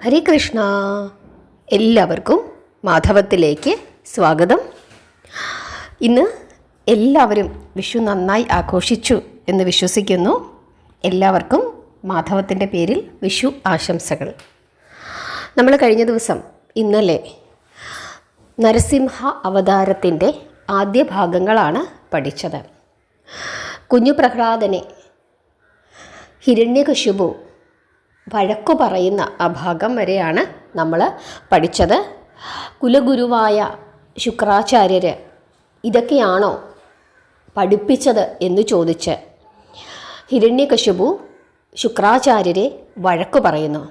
ഹരേ കൃഷ്ണ. എല്ലാവർക്കും മാധവത്തിലേക്ക് സ്വാഗതം. ഇന്ന് എല്ലാവരും വിഷു നന്നായി ആഘോഷിച്ചു എന്ന് വിശ്വസിക്കുന്നു. എല്ലാവർക്കും മാധവത്തിൻ്റെ പേരിൽ വിഷു ആശംസകൾ. നമ്മൾ കഴിഞ്ഞ ദിവസം ഇന്നലെ നരസിംഹ അവതാരത്തിൻ്റെ ആദ്യ ഭാഗങ്ങളാണ് പഠിച്ചത്. കുഞ്ഞു പ്രഹ്ലാദനെ ഹിരണ്യകശിപു വഴക്കു പറയുന്ന ആ ഭാഗം വരെയാണ് നമ്മൾ പഠിച്ചത്. കുലഗുരുവായ ശുക്രാചാര്യർ ഇതൊക്കെയാണോ പഠിപ്പിച്ചത് എന്ന് ചോദിച്ച് ഹിരണ്യകശിപു ശുക്രാചാര്യരെ വഴക്കു പറയുന്നു.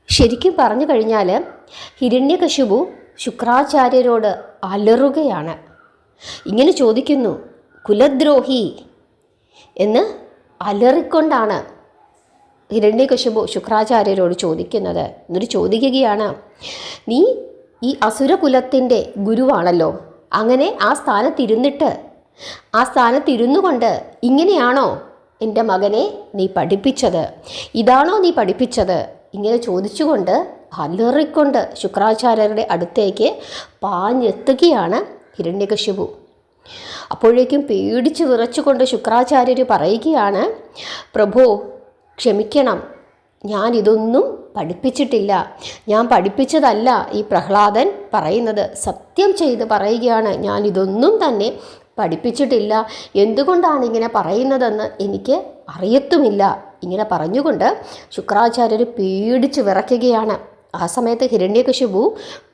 ശരിക്കും പറഞ്ഞു കഴിഞ്ഞാൽ ഹിരണ്യകശിപു ശുക്രാചാര്യരോട് അലറുകയാണ്. ഇങ്ങനെ ചോദിക്കുന്നു, കുലദ്രോഹി എന്ന് അലറിക്കൊണ്ടാണ് ഹിരണ്യകശിപു ശുക്രാചാര്യരോട് ചോദിക്കുന്നത്. എന്നിട്ട് ചോദിക്കുകയാണ്, നീ ഈ അസുരകുലത്തിൻ്റെ ഗുരുവാണല്ലോ, അങ്ങനെ ആ സ്ഥാനത്തിരുന്നു കൊണ്ട് ഇങ്ങനെയാണോ എൻ്റെ മകനെ നീ പഠിപ്പിച്ചത്? ഇതാണോ നീ പഠിപ്പിച്ചത്? ഇങ്ങനെ ചോദിച്ചുകൊണ്ട് അലറിക്കൊണ്ട് ശുക്രാചാര്യരുടെ അടുത്തേക്ക് പാഞ്ഞെത്തുകയാണ് ഹിരണ്യകശിപു. അപ്പോഴേക്കും പേടിച്ച് വിറച്ചുകൊണ്ട് ശുക്രാചാര്യർ പറയുകയാണ്, പ്രഭു ക്ഷമിക്കണം, ഞാനിതൊന്നും പഠിപ്പിച്ചിട്ടില്ല, ഞാൻ പഠിപ്പിച്ചതല്ല ഈ പ്രഹ്ലാദൻ പറയുന്നത്. സത്യം ചെയ്ത് പറയുകയാണ്, ഞാനിതൊന്നും തന്നെ പഠിപ്പിച്ചിട്ടില്ല. എന്തുകൊണ്ടാണ് ഇങ്ങനെ പറയുന്നതെന്ന് എനിക്ക് അറിയത്തുമില്ല. ഇങ്ങനെ പറഞ്ഞുകൊണ്ട് ശുക്രാചാര്യർ പേടിച്ച് വിറയ്ക്കുകയാണ്. ആ സമയത്ത് ഹിരണ്യകശിപു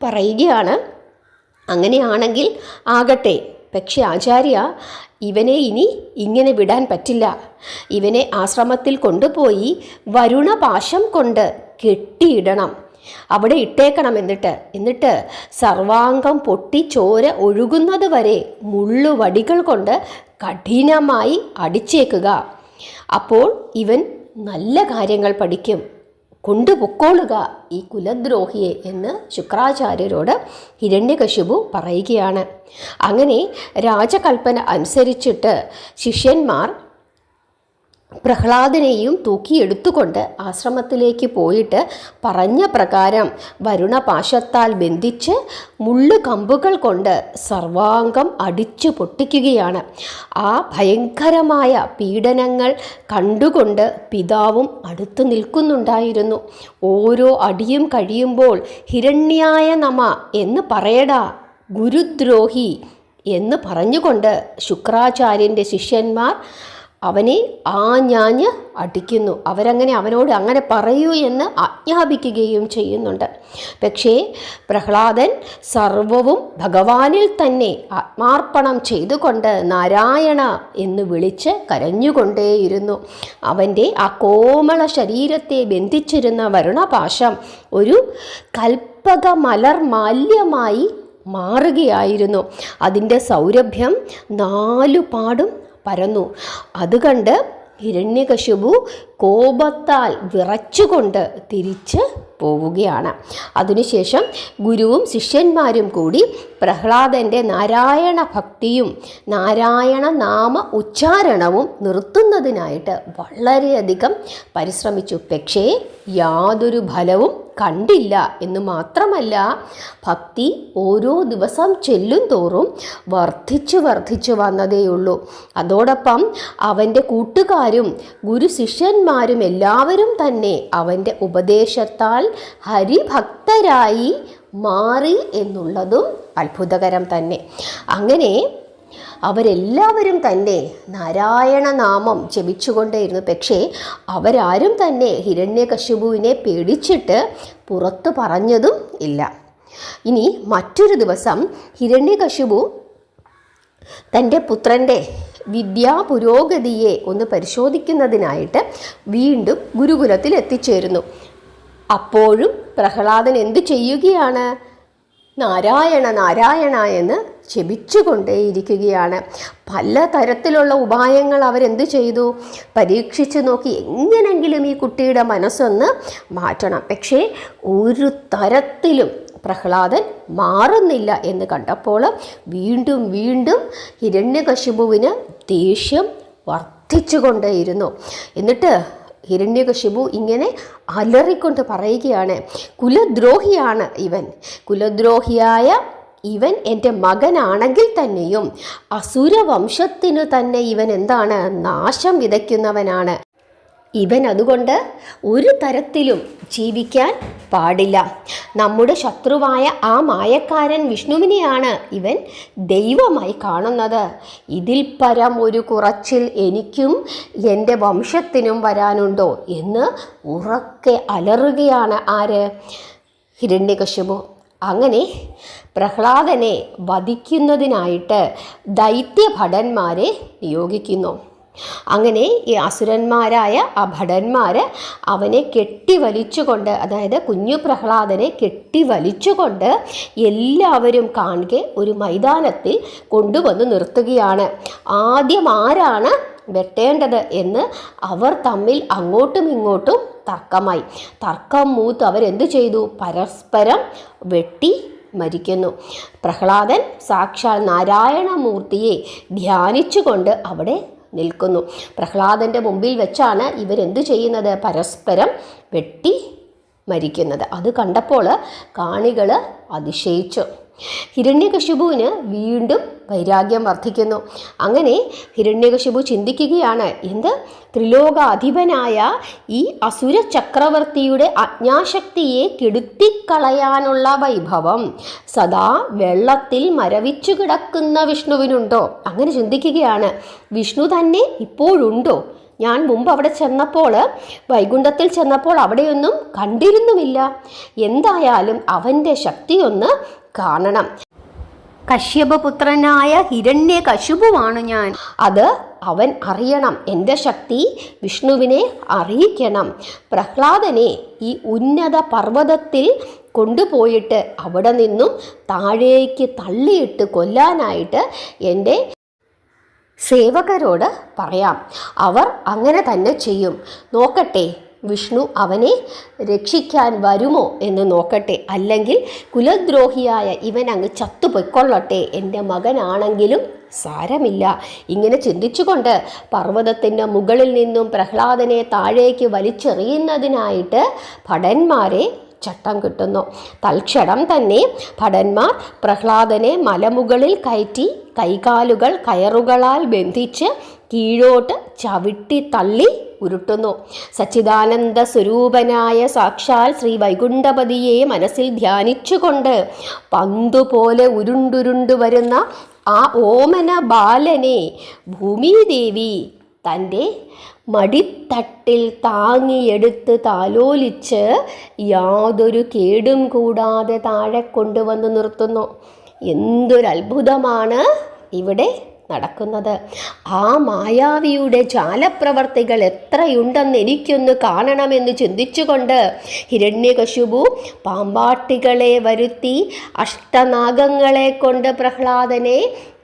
പറയുകയാണ്, അങ്ങനെയാണെങ്കിൽ ആകട്ടെ, പക്ഷേ ആചാര്യ, ഇവനെ ഇനി ഇങ്ങനെ വിടാൻ പറ്റില്ല. ഇവനെ ആശ്രമത്തിൽ കൊണ്ടുപോയി വരുണപാശം കൊണ്ട് കെട്ടിയിടണം, അവിടെ ഇട്ടേക്കണം. എന്നിട്ട് സർവാംഗം പൊട്ടി ചോര ഒഴുകുന്നത് വരെ മുള്ളുവടികൾ കൊണ്ട് കഠിനമായി അടിച്ചേക്കുക. അപ്പോൾ ഇവൻ നല്ല കാര്യങ്ങൾ പഠിക്കും. കൊണ്ടുപൊക്കോളുക ഈ കുലദ്രോഹിയെ എന്ന് ശുക്രാചാര്യരോട് ഹിരണ്യകശിപു പറയുകയാണ്. അങ്ങനെ രാജകൽപ്പന അനുസരിച്ചിട്ട് ശിഷ്യന്മാർ പ്രഹ്ലാദനെയും തൂക്കിയെടുത്തുകൊണ്ട് ആശ്രമത്തിലേക്ക് പോയിട്ട് പറഞ്ഞ പ്രകാരം വരുണപാശത്താൽ ബന്ധിച്ച് മുള്ളുകമ്പുകൾ കൊണ്ട് സർവാംഗം അടിച്ചു പൊട്ടിക്കുകയാണ്. ആ ഭയങ്കരമായ പീഡനങ്ങൾ കണ്ടുകൊണ്ട് പിതാവും അടുത്തു നിൽക്കുന്നുണ്ടായിരുന്നു. ഓരോ അടിയും കഴിയുമ്പോൾ ഹിരണ്യായ നമ എന്ന് പറയടാ ഗുരുദ്രോഹി എന്ന് പറഞ്ഞുകൊണ്ട് ശുക്രാചാര്യൻ്റെ ശിഷ്യന്മാർ അവനെ ആഞ്ഞാഞ്ഞ് അടിക്കുന്നു. അവനോട് അങ്ങനെ പറയൂ എന്ന് ആജ്ഞാപിക്കുകയും ചെയ്യുന്നുണ്ട്. പക്ഷേ പ്രഹ്ലാദൻ സർവവും ഭഗവാനിൽ തന്നെ ആത്മാർപ്പണം ചെയ്തുകൊണ്ട് നാരായണ എന്ന് വിളിച്ച് കരഞ്ഞുകൊണ്ടേയിരുന്നു. അവൻ്റെ ആ കോമള ശരീരത്തെ ബന്ധിച്ചിരുന്ന വരുണപാശം ഒരു കൽപ്പക മലർ മാല്യമായി മാറുകയായിരുന്നു. അതിൻ്റെ സൗരഭ്യം 4 പാടും പരന്നു. അത് കണ്ട് ഹിരണ്യകശിപു കോപത്താൽ വിറച്ചുകൊണ്ട് തിരിച്ച് പോവുകയാണ്. അതിനുശേഷം ഗുരുവും ശിഷ്യന്മാരും കൂടി പ്രഹ്ലാദൻ്റെ നാരായണ ഭക്തിയും നാരായണ നാമ ഉച്ചാരണവും നിർത്തുന്നതിനായിട്ട് വളരെയധികം പരിശ്രമിച്ചു. പക്ഷേ യാതൊരു ഫലവും കണ്ടില്ല എന്ന് മാത്രമല്ല, ഭക്തി ഓരോ ദിവസം ചെല്ലും തോറും വർദ്ധിച്ചു വന്നതേയുള്ളൂ. അതോടൊപ്പം അവൻ്റെ കൂട്ടുകാരും ഗുരു ശിഷ്യന്മാരും എല്ലാവരും തന്നെ അവൻ്റെ ഉപദേശത്താൽ ഹരിഭക്തരായി മാറി എന്നുള്ളതും അത്ഭുതകരം തന്നെ. അങ്ങനെ അവരെല്ലാവരും തന്നെ നാരായണ നാമം ജപിച്ചുകൊണ്ടേയിരുന്നു. പക്ഷേ അവരാരും തന്നെ ഹിരണ്യകശിപുവിനെ പേടിച്ചിട്ട് പുറത്തു പറഞ്ഞതും ഇല്ല. ഇനി മറ്റൊരു ദിവസം ഹിരണ്യകശിപു തൻ്റെ പുത്രൻ്റെ വിദ്യാപുരോഗതിയെ ഒന്ന് പരിശോധിക്കുന്നതിനായിട്ട് വീണ്ടും ഗുരുകുലത്തിൽ എത്തിച്ചേരുന്നു. അപ്പോഴും പ്രഹ്ലാദൻ എന്തു ചെയ്യുകയാണ്? നാരായണ നാരായണ എന്ന് ജപിച്ചുകൊണ്ടേയിരിക്കുകയാണ്. പല തരത്തിലുള്ള ഉപായങ്ങൾ അവരെന്ത് ചെയ്തു? പരീക്ഷിച്ചു നോക്കി, എങ്ങനെങ്കിലും ഈ കുട്ടിയുടെ മനസ്സൊന്ന് മാറ്റണം. പക്ഷേ ഒരു തരത്തിലും പ്രഹ്ലാദൻ മാറുന്നില്ല എന്ന് കണ്ടപ്പോൾ വീണ്ടും ഹിരണ്യകശിപുവിന് ദേഷ്യം വർദ്ധിച്ചുകൊണ്ടേയിരുന്നു. എന്നിട്ട് ഹിരണ്യകശിപു ഇങ്ങനെ അലറിക്കൊണ്ട് പറയുകയാണ്, കുലദ്രോഹിയാണ് ഇവൻ. കുലദ്രോഹിയായ ഇവൻ എൻ്റെ മകനാണെങ്കിൽ തന്നെയും അസുരവംശത്തിനു തന്നെ ഇവൻ എന്താണ്, നാശം വിതയ്ക്കുന്നവനാണ്. ഇവൻ അതുകൊണ്ട് ഒരു തരത്തിലും ജീവിക്കാൻ പാടില്ല. നമ്മുടെ ശത്രുവായ ആ മായക്കാരൻ വിഷ്ണുവിനെയാണ് ഇവൻ ദൈവമായി കാണുന്നത്. ഇതിൽ പരം ഒരു കുറച്ചിൽ എനിക്കും എൻ്റെ വംശത്തിനും വരാനുണ്ടോ എന്ന് ഉറക്കെ അലറുകയാണ് ആര്, ഹിരണ്യകശിപു. അങ്ങനെ പ്രഹ്ലാദനെ വധിക്കുന്നതിനായിട്ട് ദൈത്യഭടന്മാരെ നിയോഗിക്കുന്നു. അങ്ങനെ ഈ അസുരന്മാരായ ആ ഭടന്മാർ അവനെ കെട്ടിവലിച്ചുകൊണ്ട്, അതായത് കുഞ്ഞു പ്രഹ്ലാദനെ കെട്ടിവലിച്ചുകൊണ്ട് എല്ലാവരും കാണുക ഒരു മൈതാനത്തിൽ കൊണ്ടുവന്ന് നിർത്തുകയാണ്. ആദ്യം ആരാണ് വെട്ടേണ്ടത് എന്ന് അവർ തമ്മിൽ അങ്ങോട്ടും ഇങ്ങോട്ടും തർക്കമായി. തർക്കം മൂത്ത് അവരെന്ത് ചെയ്തു, പരസ്പരം വെട്ടി മരിക്കുന്നു. പ്രഹ്ലാദൻ സാക്ഷാൽ നാരായണമൂർത്തിയെ ധ്യാനിച്ചുകൊണ്ട് അവിടെ നിൽക്കുന്നു. പ്രഹ്ലാദൻ്റെ മുമ്പിൽ വെച്ചാണ് ഇവരെന്ത് ചെയ്യുന്നത്, പരസ്പരം വെട്ടി മരിക്കുന്നത്. അത് കണ്ടപ്പോൾ കാണികൾ അതിശയിച്ചു. ഹിരണ്യകശിപുവിന് വീണ്ടും വൈരാഗ്യം വർദ്ധിക്കുന്നു. അങ്ങനെ ഹിരണ്യകശിപു ചിന്തിക്കുകയാണ്, എന്ത്, ത്രിലോകാധിപനായ ഈ അസുര ചക്രവർത്തിയുടെ അജ്ഞാശക്തിയെ കെടുത്തിക്കളയാനുള്ള വൈഭവം സദാ വെള്ളത്തിൽ മരവിച്ചു കിടക്കുന്ന വിഷ്ണുവിനുണ്ടോ? അങ്ങനെ ചിന്തിക്കുകയാണ്. വിഷ്ണു തന്നെ ഇപ്പോഴുണ്ടോ? ഞാൻ മുമ്പ് അവിടെ ചെന്നപ്പോൾ, വൈകുണ്ഠത്തിൽ ചെന്നപ്പോൾ അവിടെയൊന്നും കണ്ടിരുന്നുമില്ല. എന്തായാലും അവൻ്റെ ശക്തിയൊന്ന് കാണണം. കശ്യപപുത്രനായ ഹിരണ്യകശിപുവാണ് ഞാൻ. അത് അവൻ അറിയണം. എൻ്റെ ശക്തി വിഷ്ണുവിനെ അറിയിക്കണം. പ്രഹ്ലാദനെ ഈ ഉന്നത പർവ്വതത്തിൽ കൊണ്ടുപോയിട്ട് അവിടെ നിന്നും താഴേക്ക് തള്ളിയിട്ട് കൊല്ലാനായിട്ട് എൻ്റെ സേവകരോട് പറയാം. അവർ അങ്ങനെ തന്നെ ചെയ്യും. നോക്കട്ടെ, വിഷ്ണു അവനെ രക്ഷിക്കാൻ വരുമോ എന്ന് നോക്കട്ടെ. അല്ലെങ്കിൽ കുലദ്രോഹിയായ ഇവൻ അങ്ങ് ചത്തുപൊയ്ക്കൊള്ളട്ടെ, എൻ്റെ മകനാണെങ്കിലും സാരമില്ല. ഇങ്ങനെ ചിന്തിച്ചുകൊണ്ട് പർവ്വതത്തിൻ്റെ മുകളിൽ നിന്നും പ്രഹ്ലാദനെ താഴേക്ക് വലിച്ചെറിയുന്നതിനായിട്ട് ഭടന്മാരെ ചട്ടം കിട്ടുന്നു. തൽക്ഷണം തന്നെ ഭടന്മാർ പ്രഹ്ലാദനെ മലമുകളിൽ കയറ്റി കൈകാലുകൾ കയറുകളാൽ ബന്ധിച്ച് കീഴോട്ട് ചവിട്ടി തള്ളി ഉരുട്ടുന്നു. സച്ചിദാനന്ദ സ്വരൂപനായ സാക്ഷാൽ ശ്രീ വൈകുണ്ഠപതിയെ മനസ്സിൽ ധ്യാനിച്ചുകൊണ്ട് പന്തുപോലെ ഉരുണ്ടുരുണ്ടു വരുന്ന ആ ഓമന ബാലനെ ഭൂമിദേവി തൻ്റെ മടിത്തട്ടിൽ താങ്ങിയെടുത്ത് താലോലിച്ച് യാതൊരു കേടും കൂടാതെ താഴെ കൊണ്ടുവന്ന് നിർത്തുന്നു. എന്തൊരത്ഭുതമാണ് ഇവിടെ നടക്കുന്നത്! ആ മായാവിയുടെ ജാലപ്രവർത്തികൾ എത്രയുണ്ടെന്ന് എനിക്കൊന്ന് കാണണമെന്ന് ചിന്തിച്ചുകൊണ്ട് ഹിരണ്യകശിപു പാമ്പാട്ടികളെ വരുത്തി അഷ്ടനാഗങ്ങളെ കൊണ്ട് പ്രഹ്ലാദനെ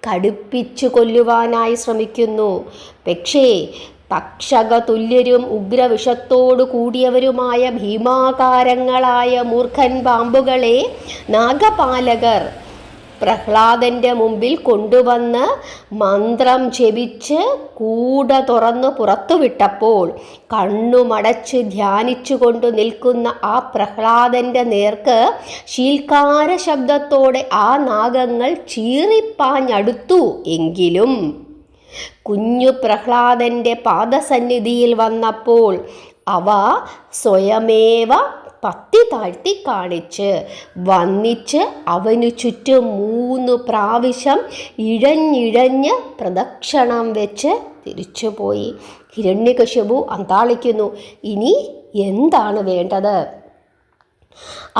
കടുപ്പിച്ചു കൊല്ലുവാനായി ശ്രമിക്കുന്നു. പക്ഷേ തക്ഷക തുല്യരും ഉഗ്രവിഷത്തോടു കൂടിയവരുമായ ഭീമാകാരങ്ങളായ മൂർഖൻ പാമ്പുകളെ നാഗപാലകർ പ്രഹ്ലാദൻ്റെ മുമ്പിൽ കൊണ്ടുവന്ന് മന്ത്രം ജപിച്ച് കൂട തുറന്ന് പുറത്തുവിട്ടപ്പോൾ കണ്ണുമടച്ച് ധ്യാനിച്ചു കൊണ്ട് നിൽക്കുന്ന ആ പ്രഹ്ലാദൻ്റെ നേർക്ക് ശീൽക്കാര ശബ്ദത്തോടെ ആ നാഗങ്ങൾ ചീറിപ്പാഞ്ഞടുത്തു. എങ്കിലും കുഞ്ഞു പ്രഹ്ലാദൻ്റെ പാദസന്നിധിയിൽ വന്നപ്പോൾ അവ സ്വയമേവ പത്തി താഴ്ത്തി കാണിച്ച് വന്നിച്ച് അവനു ചുറ്റും 3 പ്രാവശ്യം ഇഴഞ്ഞിഴഞ്ഞ് പ്രദക്ഷിണം വെച്ച് തിരിച്ചുപോയി. ഹിരണ്യകശിപു അന്താളിക്കുന്നു. ഇനി എന്താണ് വേണ്ടത്?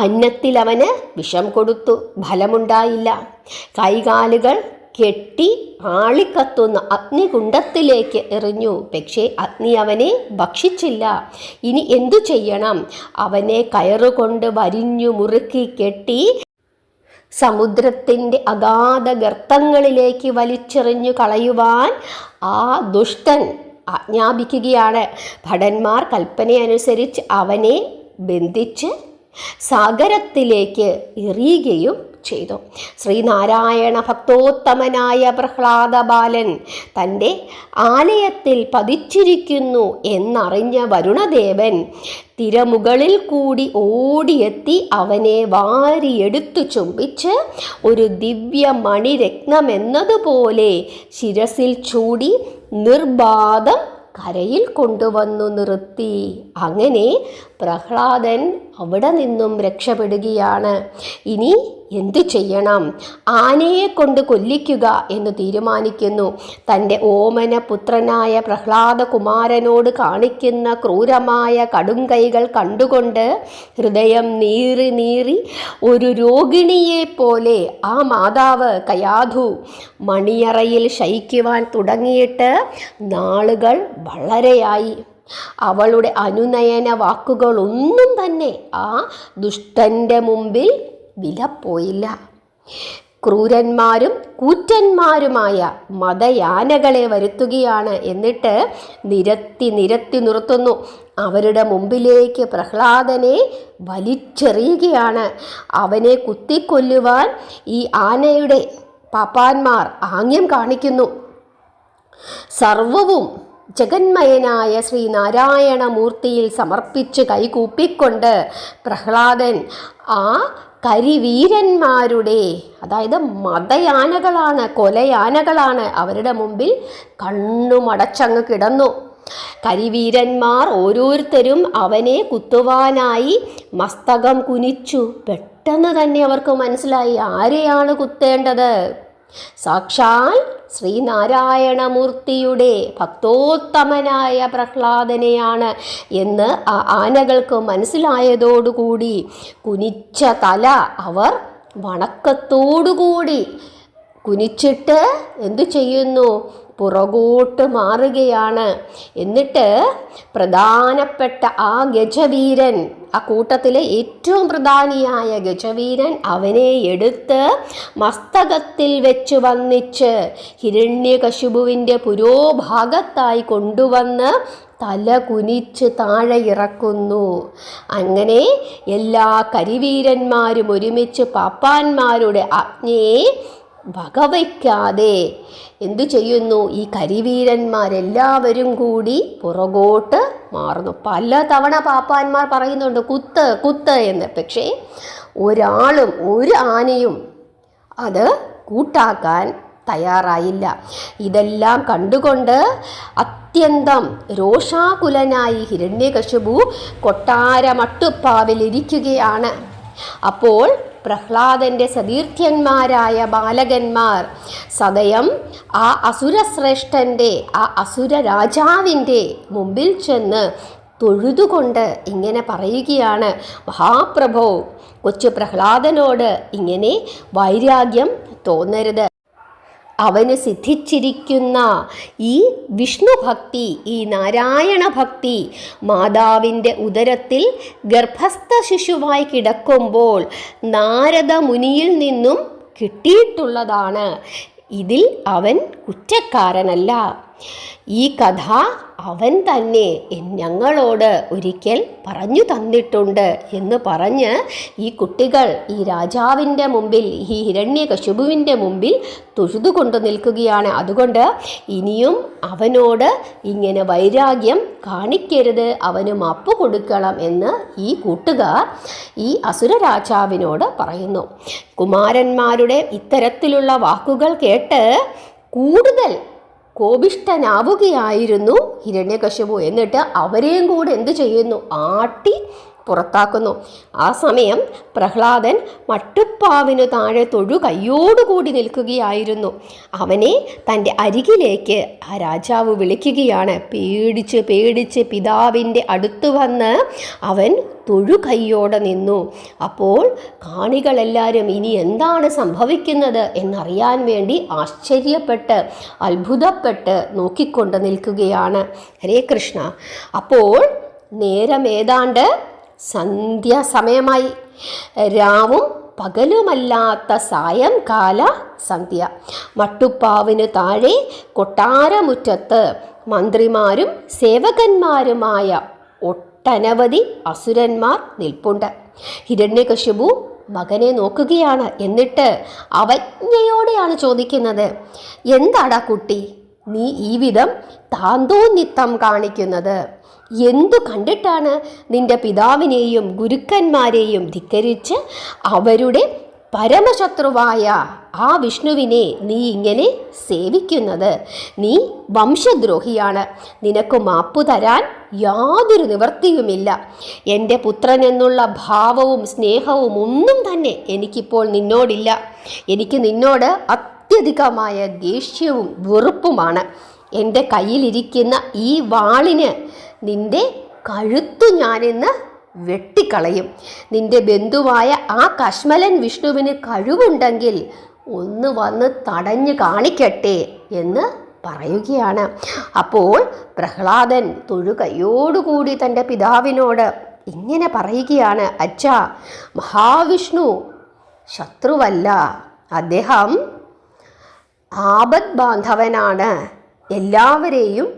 അന്നത്തിൽ അവന് വിഷം കൊടുത്തു, ഫലമുണ്ടായില്ല. കൈകാലുകൾ കെട്ടി ആളിക്കത്തുന്ന അഗ്നികുണ്ഡത്തിലേക്ക് എറിഞ്ഞു, പക്ഷേ അഗ്നി അവനെ ഭക്ഷിച്ചില്ല. ഇനി എന്തു ചെയ്യണം? അവനെ കയറുകൊണ്ട് വരിഞ്ഞു മുറുക്കി കെട്ടി സമുദ്രത്തിൻ്റെ അഗാധ ഗർത്തങ്ങളിലേക്ക് വലിച്ചെറിഞ്ഞു കളയുവാൻ ആ ദുഷ്ടൻ ആജ്ഞാപിക്കുകയാണ്. ഭടന്മാർ കൽപ്പനയനുസരിച്ച് അവനെ ബന്ധിച്ച് സാഗരത്തിലേക്ക് എറിയുകയും ചെയ്തു. ശ്രീനാരായണ ഭക്തോത്തമനായ പ്രഹ്ലാദ ബാലൻ തൻ്റെ ആലയത്തിൽ പതിച്ചിരിക്കുന്നു എന്നറിഞ്ഞ വരുണദേവൻ തിരമുകളിൽ കൂടി ഓടിയെത്തി അവനെ വാരിയെടുത്തു ചുംബിച്ച് ഒരു ദിവ്യ മണിരത്നമെന്നതുപോലെ ശിരസിൽ ചൂടി നിർബാധം കരയിൽ കൊണ്ടുവന്നു നിർത്തി. അങ്ങനെ പ്രഹ്ലാദൻ അവിടെ നിന്നും രക്ഷപ്പെടുകയാണ്. ഇനി എന്തു ചെയ്യണം? ആനയെ കൊണ്ട് കൊല്ലിക്കുക എന്ന് തീരുമാനിക്കുന്നു. തൻ്റെ ഓമന പുത്രനായ പ്രഹ്ലാദ കുമാരനോട് കാണിക്കുന്ന ക്രൂരമായ കടുംകൈകൾ കണ്ടുകൊണ്ട് ഹൃദയം നീറി നീറി ഒരു രോഗിണിയെപ്പോലെ ആ മാതാവ് കയാധു മണിയറയിൽ ശയിക്കുവാൻ തുടങ്ങിയിട്ട് നാളുകൾ വളരെയായി. അവളുടെ അനുനയന വാക്കുകളൊന്നും തന്നെ ആ ദുഷ്ടൻ്റെ മുമ്പിൽ വിലപ്പോയില്ല. ക്രൂരന്മാരും കൂറ്റന്മാരുമായ മതയാനകളെ വരുത്തുകയാണ്. എന്നിട്ട് നിരത്തി നിർത്തുന്നു. അവരുടെ മുമ്പിലേക്ക് പ്രഹ്ലാദനെ വലിച്ചെറിയുകയാണ്. അവനെ കുത്തിക്കൊല്ലുവാൻ ഈ ആനയുടെ പാപ്പാന്മാർ ആംഗ്യം കാണിക്കുന്നു. സർവവും ജഗന്മയനായ ശ്രീനാരായണ മൂർത്തിയിൽ സമർപ്പിച്ച് കൈകൂപ്പിക്കൊണ്ട് പ്രഹ്ലാദൻ ആ കരിവീരന്മാരുടെ, അതായത് മതയാനകളാണ്, കൊലയാനകളാണ്, അവരുടെ മുമ്പിൽ കണ്ണുമടച്ചങ്ങ് കിടന്നു. കരിവീരന്മാർ ഓരോരുത്തരും അവനെ കുത്തുവാനായി മസ്തകം കുനിച്ചു. പെട്ടെന്ന് തന്നെ അവർക്ക് മനസ്സിലായി ആരെയാണ് കുത്തേണ്ടത്. സാക്ഷാൽ ശ്രീനാരായണമൂർത്തിയുടെ ഭക്തോത്തമനായ പ്രഹ്ലാദനെയാണ് എന്ന് ആ ആനകൾക്ക് മനസ്സിലായതോടുകൂടി കുനിച്ച തല അവർ വണക്കത്തോടുകൂടി കുനിച്ചിട്ട് എന്തു ചെയ്യുന്നു? പുറകോട്ട് മാറുകയാണ്. എന്നിട്ട് പ്രധാനപ്പെട്ട ആ ഗജവീരൻ, ആ കൂട്ടത്തിലെ ഏറ്റവും പ്രധാനിയായ ഗജവീരൻ അവനെ എടുത്ത് മസ്തകത്തിൽ വെച്ച് വന്നിച്ച് ഹിരണ്യകശിപുവിൻ്റെ പുരോഭാഗത്തായി കൊണ്ടുവന്ന് തല കുനിച്ച് താഴെ ഇറക്കുന്നു. അങ്ങനെ എല്ലാ കരിവീരന്മാരും ഒരുമിച്ച് പാപ്പാന്മാരുടെ ആജ്ഞയെ വകവയ്ക്കാതെ എന്തു ചെയ്യുന്നു? ഈ കരിവീരന്മാരെല്ലാവരും കൂടി പുറകോട്ട് മാറുന്നു. പല തവണ പാപ്പാന്മാർ പറയുന്നുണ്ട് കുത്ത് കുത്ത് എന്ന്. പക്ഷേ ഒരാളും ഒരു ആനയും അത് കൂട്ടാക്കാൻ തയ്യാറായില്ല. ഇതെല്ലാം കണ്ടുകൊണ്ട് അത്യന്തം രോഷാകുലനായി ഹിരണ്യകശിപു കൊട്ടാരമട്ടുപ്പാവിലിരിക്കുകയാണ്. അപ്പോൾ പ്രഹ്ലാദൻ്റെ സതീർത്ഥ്യന്മാരായ ബാലകന്മാർ സദയം ആ അസുരശ്രേഷ്ഠൻ്റെ, ആ അസുര രാജാവിൻ്റെ മുമ്പിൽ ചെന്ന് തൊഴുതുകൊണ്ട് ഇങ്ങനെ പറയുകയാണ്, മഹാപ്രഭോ, കൊച്ചു പ്രഹ്ലാദനോട് ഇങ്ങനെ വൈരാഗ്യം തോന്നരുത്. അവന് സിദ്ധിച്ചിരിക്കുന്ന ഈ വിഷ്ണുഭക്തി, ഈ നാരായണ ഭക്തി മാതാവിൻ്റെ ഉദരത്തിൽ ഗർഭസ്ഥ ശിശുവായി കിടക്കുമ്പോൾ നാരദ മുനിയിൽ നിന്നും കിട്ടിയിട്ടുള്ളതാണ്. ഇതിൽ അവൻ കുറ്റക്കാരനല്ല. ഈ കഥ അവൻ തന്നെ ഞങ്ങളോട് ഒരിക്കൽ പറഞ്ഞു തന്നിട്ടുണ്ട് എന്ന് പറഞ്ഞ് ഈ കുട്ടികൾ ഈ രാജാവിൻ്റെ മുമ്പിൽ, ഈ ഹിരണ്യകശിപുവിൻ്റെ മുമ്പിൽ തൊഴുതുകൊണ്ട് നിൽക്കുകയാണ്. അതുകൊണ്ട് ഇനിയും അവനോട് ഇങ്ങനെ വൈരാഗ്യം കാണിക്കരുത്, അവന് മാപ്പ് കൊടുക്കണം എന്ന് ഈ കൂട്ടുകാർ ഈ അസുര രാജാവിനോട് പറയുന്നു. കുമാരന്മാരുടെ ഇത്തരത്തിലുള്ള വാക്കുകൾ കേട്ട് കൂടുതൽ കോപിഷ്ഠനാവുകയായിരുന്നു ഹിരണ്യകശിപു. എന്നിട്ട് അവരെയും കൂടെ എന്തു ചെയ്യുന്നു? ആട്ടി പുറത്താക്കുന്നു. ആ സമയം പ്രഹ്ലാദൻ മട്ടുപ്പാവിനു താഴെ തൊഴു കയ്യോടുകൂടി നിൽക്കുകയായിരുന്നു. അവനെ തൻ്റെ അരികിലേക്ക് ആ രാജാവ് വിളിക്കുകയാണ്. പേടിച്ച് പിതാവിൻ്റെ അടുത്ത് വന്ന് അവൻ തൊഴു കയ്യോടെ നിന്നു. അപ്പോൾ കാണികളെല്ലാവരും ഇനി എന്താണ് സംഭവിക്കുന്നത് എന്നറിയാൻ വേണ്ടി ആശ്ചര്യപ്പെട്ട് അത്ഭുതപ്പെട്ട് നോക്കിക്കൊണ്ട് നിൽക്കുകയാണ്. ഹരേ കൃഷ്ണ. അപ്പോൾ നേരം ഏതാണ്ട് സന്ധ്യാസമയമായി. രാവും പകലുമല്ലാത്ത സായംകാല സന്ധ്യ. മട്ടുപ്പാവിന് താഴെ കൊട്ടാരമുറ്റത്ത് മന്ത്രിമാരും സേവകന്മാരുമായ ഒട്ടനവധി അസുരന്മാർ നിൽപ്പുണ്ട്. ഹിരണ്യകശിപു മകനെ നോക്കുകയാണ്. എന്നിട്ട് അവജ്ഞയോടെയാണ് ചോദിക്കുന്നത്, എന്താടാ കുട്ടി നീ ഈ വിധം താന്തോന്നിത്തം കാണിക്കുന്നത്? എന്തു കണ്ടിട്ടാണ് നിന്റെ പിതാവിനെയും ഗുരുക്കന്മാരെയും ധിക്കരിച്ച് അവരുടെ പരമശത്രുവായ ആ വിഷ്ണുവിനെ നീ ഇങ്ങനെ സേവിക്കുന്നത്? നീ വംശദ്രോഹിയാണ്. നിനക്ക് മാപ്പു തരാൻ യാതൊരു നിവൃത്തിയുമില്ല. എൻ്റെ പുത്രൻ എന്നുള്ള ഭാവവും സ്നേഹവും ഒന്നും തന്നെ എനിക്കിപ്പോൾ നിന്നോടില്ല. എനിക്ക് നിന്നോട് അത്യധികമായ ദേഷ്യവും വെറുപ്പുമാണ്. എൻ്റെ കയ്യിലിരിക്കുന്ന ഈ വാളിന് നിന്റെ കഴുത്തു ഞാനിന്ന് വെട്ടിക്കളയും. നിന്റെ ബന്ധുവായ ആ കശ്മലൻ വിഷ്ണുവിന് കഴിവുണ്ടെങ്കിൽ ഒന്ന് വന്ന് തടഞ്ഞു കാണിക്കട്ടെ എന്ന് പറയുകയാണ്. അപ്പോൾ പ്രഹ്ലാദൻ തൊഴുകൈയോടുകൂടി തൻ്റെ പിതാവിനോട് ഇങ്ങനെ പറയുകയാണ്, അച്ഛാ, മഹാവിഷ്ണു ശത്രുവല്ല. അദ്ദേഹം ആപത് ബാന്ധവനാണ്, എല്ലാവരെയും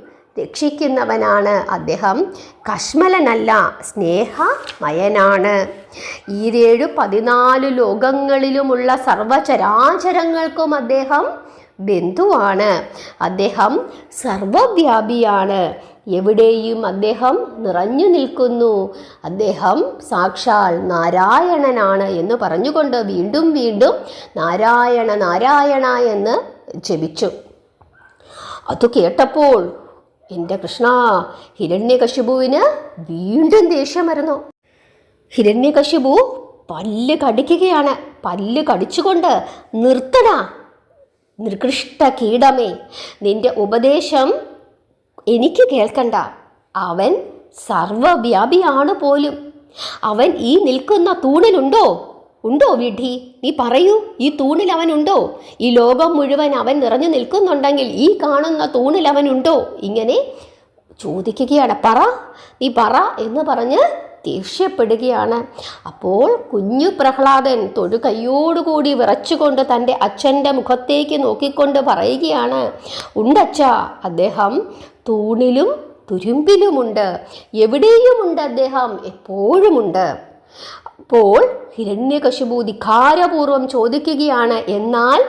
രക്ഷിക്കുന്നവനാണ്. അദ്ദേഹം കശ്മലനല്ല, സ്നേഹമയനാണ്. 14 ലോകങ്ങളിലുമുള്ള സർവചരാചരങ്ങൾക്കും അദ്ദേഹം ബന്ധുവാണ്. അദ്ദേഹം സർവവ്യാപിയാണ്. എവിടെയും അദ്ദേഹം നിറഞ്ഞു നിൽക്കുന്നു. അദ്ദേഹം സാക്ഷാൽ നാരായണനാണ് എന്ന് പറഞ്ഞുകൊണ്ട് വീണ്ടും വീണ്ടും നാരായണ നാരായണ എന്ന് ജപിച്ചു. അത് കേട്ടപ്പോൾ എൻ്റെ കൃഷ്ണ, ഹിരണ്യകശിപുവിന് വീണ്ടും ദേഷ്യം വരുന്നു. ഹിരണ്യകശിപു പല്ല് കടിക്കുകയാണ്. പല്ല് കടിച്ചുകൊണ്ട്, നിർത്തടാ നികൃഷ്ട കീടമേ, നിന്റെ ഉപദേശം എനിക്ക് കേൾക്കണ്ട. അവൻ സർവവ്യാപിയാണ് പോലും. അവൻ ഈ നിൽക്കുന്ന തൂണിലുണ്ടോ? ഉണ്ടോ വിഡ്ഢി? നീ പറയൂ, ഈ തൂണിൽ അവനുണ്ടോ? ഈ ലോകം മുഴുവൻ അവൻ നിറഞ്ഞു നിൽക്കുന്നുണ്ടെങ്കിൽ ഈ കാണുന്ന തൂണിൽ അവനുണ്ടോ? ഇങ്ങനെ ചോദിക്കുകയാണ്. നീ പറ എന്ന് പറഞ്ഞ് ദേഷ്യപ്പെടുകയാണ്. അപ്പോൾ കുഞ്ഞു പ്രഹ്ലാദൻ തൊഴുകൈയോടുകൂടി വിറച്ചുകൊണ്ട് തൻ്റെ അച്ഛൻ്റെ മുഖത്തേക്ക് നോക്കിക്കൊണ്ട് പറയുകയാണ്, ഉണ്ടച്ഛാ, അദ്ദേഹം തൂണിലും തുരുമ്പിലുമുണ്ട്. എവിടെയുമുണ്ട് അദ്ദേഹം, എപ്പോഴുമുണ്ട്. അപ്പോൾ ഹിരണ്യകശിപു ധിക്കാരപൂർവം ചോദിക്കുകയാണ്, എന്നാൽ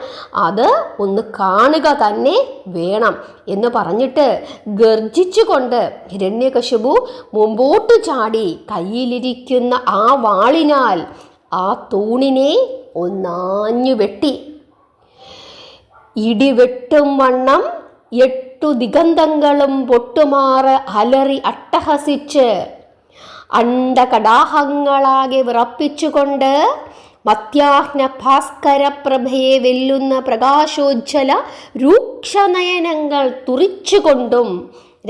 അത് ഒന്ന് കാണുക തന്നെ വേണം എന്ന് പറഞ്ഞിട്ട് ഗർജിച്ചുകൊണ്ട് ഹിരണ്യകശിപു മുമ്പോട്ട് ചാടി കയ്യിലിരിക്കുന്ന ആ വാളിനാൽ ആ തൂണിനെ ഒന്നാഞ്ഞു വെട്ടി. ഇടിവെട്ടും വണ്ണം 8 ദിഗന്ധങ്ങളും പൊട്ടുമാറ് അലറി അട്ടഹസിച്ച് അണ്ഡകടാഹങ്ങളാകെ വിറപ്പിച്ചുകൊണ്ട് മധ്യാഹ്ന ഭാസ്കര പ്രഭയെ വെല്ലുന്ന പ്രകാശോജ്ജല രൂക്ഷനയനങ്ങൾ തുറിച്ചുകൊണ്ടും